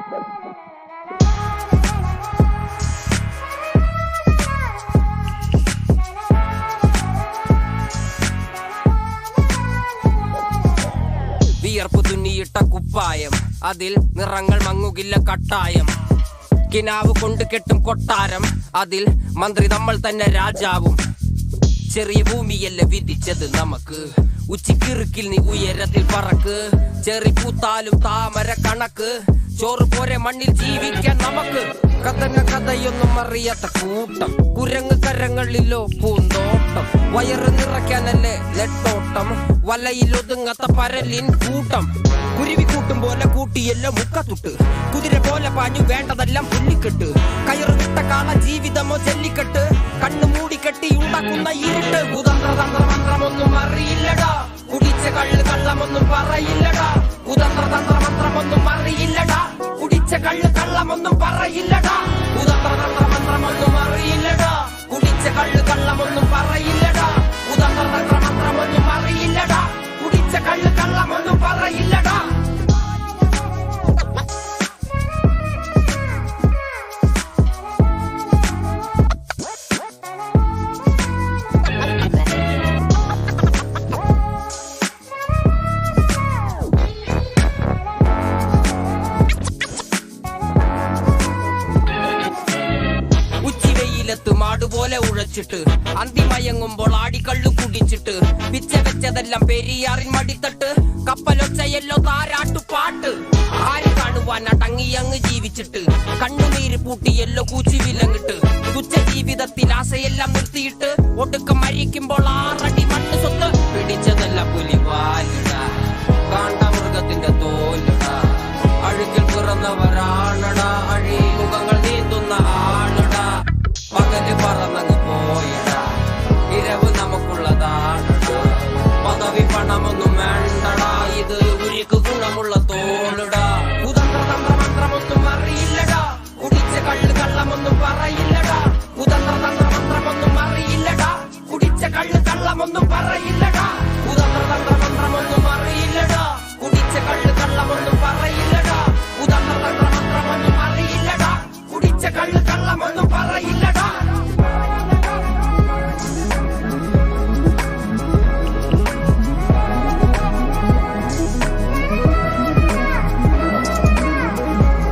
വിയർപ്പ് തുന്നിയിട്ട കുപ്പായം, അതിൽ നിറങ്ങൾ മങ്ങുകില്ല കട്ടായം. കിനാവ് കൊണ്ട് കെട്ടും കൊട്ടാരം, അതിൽ മന്ത്രി നമ്മൾ തന്നെ രാജാവും. ചെറിയ ഭൂമിയല്ല വിധിച്ചത് നമുക്ക്, ഉച്ചിക്കിറുക്കിൽ നീ ഉയരത്തിൽ പറക്ക്. ചെറി പൂത്താലും താമര കണക്ക്, ചോറ് പോരെ മണ്ണിൽ ജീവിക്കാൻ നമുക്ക്. കഥയൊന്നും അറിയാത്ത കൂട്ടം, കുരങ്ങ് കരങ്ങളിലോ പൂന്തോട്ടം. വയറ് നിറയ്ക്കാനല്ലേ നെട്ടോട്ടം, വലയിൽ ഒതുങ്ങാത്ത പരലിൻ കൂട്ടം. കുരുവി കൂട്ടും പോലെ കൂട്ടിയല്ലോ മുക്കത്തുട്ട്, കുതിര പോലെ പാഞ്ഞു വേണ്ടതെല്ലാം പുല്ലിക്കെട്ട്. കയറ് വിട്ട കാള ജീവിതമോ ജല്ലിക്കെട്ട്, കണ്ണു മൂടിക്കെട്ടി ഉണ്ടാക്കുന്ന ഇരുട്ട്. കുതന്ത്രതന്ത്രമന്ത്രമൊന്നും അറിയില്ലടാ, കുടിച്ച കള്ള് കള്ളമൊന്നും പറയില്ലടാ. കുതന്ത്രതന്ത്രമന്ത്രമൊന്നും അറിയില്ലടാ, കുടിച്ച കള്ള് കള്ളമൊന്നും പറയില്ലടാ. കുതന്ത്രതന്ത്രമന്ത്രമൊന്നും അറിയില്ലടാ, കുടിച്ച കള്ള് കള്ളമൊന്നും പറയില്ലടാ. കുതന്ത്രതന്ത്രമന്ത്രമൊന്നും അറിയില്ലടാ, കുടിച്ച കള്ള് കള്ളമൊന്നും പറയില്ലടാ. മാടുപോലെ ഉഴച്ചിട്ട് അന്തിമയങ്ങുമ്പോൾ ആടിക്കള്ളു കുടിച്ചിട്ട്, പിച്ച വെച്ചതെല്ലാം പെരിയാറിൻ മടിത്തട്ട്. കപ്പലൊച്ചയല്ലോ താരാട്ടുപാട്ട്, ആര് കാണുവാൻ അടങ്ങിയങ്ങ് ജീവിച്ചിട്ട്. കണ്ണുനീര് പൂട്ടിയല്ലോ കൂച്ചി വിലങ്ങിട്ട്, തുച്ഛ ജീവിതത്തിൽ ആശയെല്ലാം നിർത്തിയിട്ട്. ഒടുക്കം മരിക്കുമ്പോൾ 6 അടി മണ്ണ് സ്വത്ത്. പിടിച്ചതെല്ലാം പുലിവാലിടാ, കാണ്ടാമൃഗത്തിന്റെ തോലിടാ. അഴുക്കിൽ പിറന്നവരാണടാ, അഴിമുഖങ്ങൾ നീന്തുന്ന ആളടാ. പകല് പറന്നങ്ങ് പോയിടാ, ഇരവ് നമുക്കുള്ളതാണടാ. പദവി പണമൊന്നും വേണ്ടടാ, ഇത് ഉരുക്ക് ഗുണമുള്ള തോളിടാ. കുതന്ത്രതന്ത്രമന്ത്രമൊന്നും അറിയില്ലടാ, കുടിച്ച കള്ള് കള്ളമൊന്നും പറയില്ലടാ. കുതന്ത്രതന്ത്രമന്ത്രമൊന്നും അറിയില്ലടാ, കുടിച്ച കള്ള് കള്ളമൊന്നും പറയില്ലടാ. കുതന്ത്രതന്ത്രമന്ത്രമൊന്നും അറിയില്ലടാ, കുടിച്ച കള്ള് കള്ളമൊന്നും പറയില്ലടാ. കുതന്ത്രതന്ത്രമന്ത്രമൊന്നും അറിയില്ലടാ, കുടിച്ച കള്ള് കള്ളമൊന്നും പറയില്ലടാ.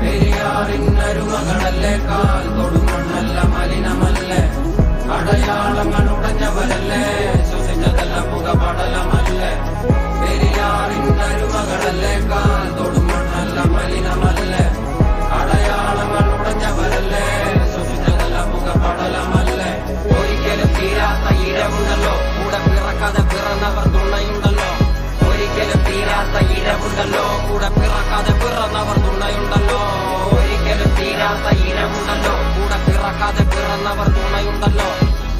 പെരിയാറിനരുമകളല്ലേ, കാൽ തൊടുമണ്ണല്ല മലിനമല്ലേ. അടയാളങ്ങൾ ഉടഞ്ഞവരല്ലേ, ശ്വസിച്ചതെല്ലാം പുകപടലമല്ലേ. പെരിയാറിനരുമകളല്ലേ, കാൽ തൊടുമണ്ണല്ല മലിനമല്ലേ. അടയാളങ്ങൾ ഉടഞ്ഞവരല്ലേ, ശ്വസിച്ചതെല്ലാം പുകപടലമല്ലേ. ഒരിക്കലും തീരാത്ത ഇരവുണ്ടല്ലോ, കൂടെ പിറക്കാതെ പിറന്നവർ തുണയുണ്ടല്ലോ. ഒരിക്കലും തീരാത്ത ഇരവുണ്ടല്ലോ, കൂടെ പിറക്കാതെ പിറന്നവർ തുണയുണ്ടല്ലോ. ഒരിക്കലും തീരാത്ത ഇരവുണ്ടല്ലോ, കൂടെ പിറക്കാതെ പിറന്നവർ തുണയുണ്ടല്ലോ.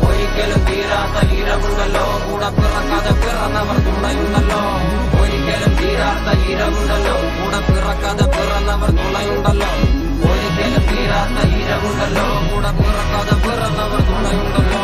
ഒരിക്കലും തീരാത്ത ഇരവുണ്ടല്ലോ, കൂടെ പിറക്കാതെ പിറന്നവർ തുണയുണ്ടല്ലോ. ഒരിക്കലും തീരാത്ത ഇരവുണ്ടല്ലോ, കൂടെ പിറക്കാതെ പിറന്നവർ തുണയുണ്ടല്ലോ. ഒരിക്കലും തീരാത്ത ഇരവുണ്ടല്ലോ, കൂടെ പിറക്കാതെ പിറന്നവർ തുണയുണ്ടല്ലോ.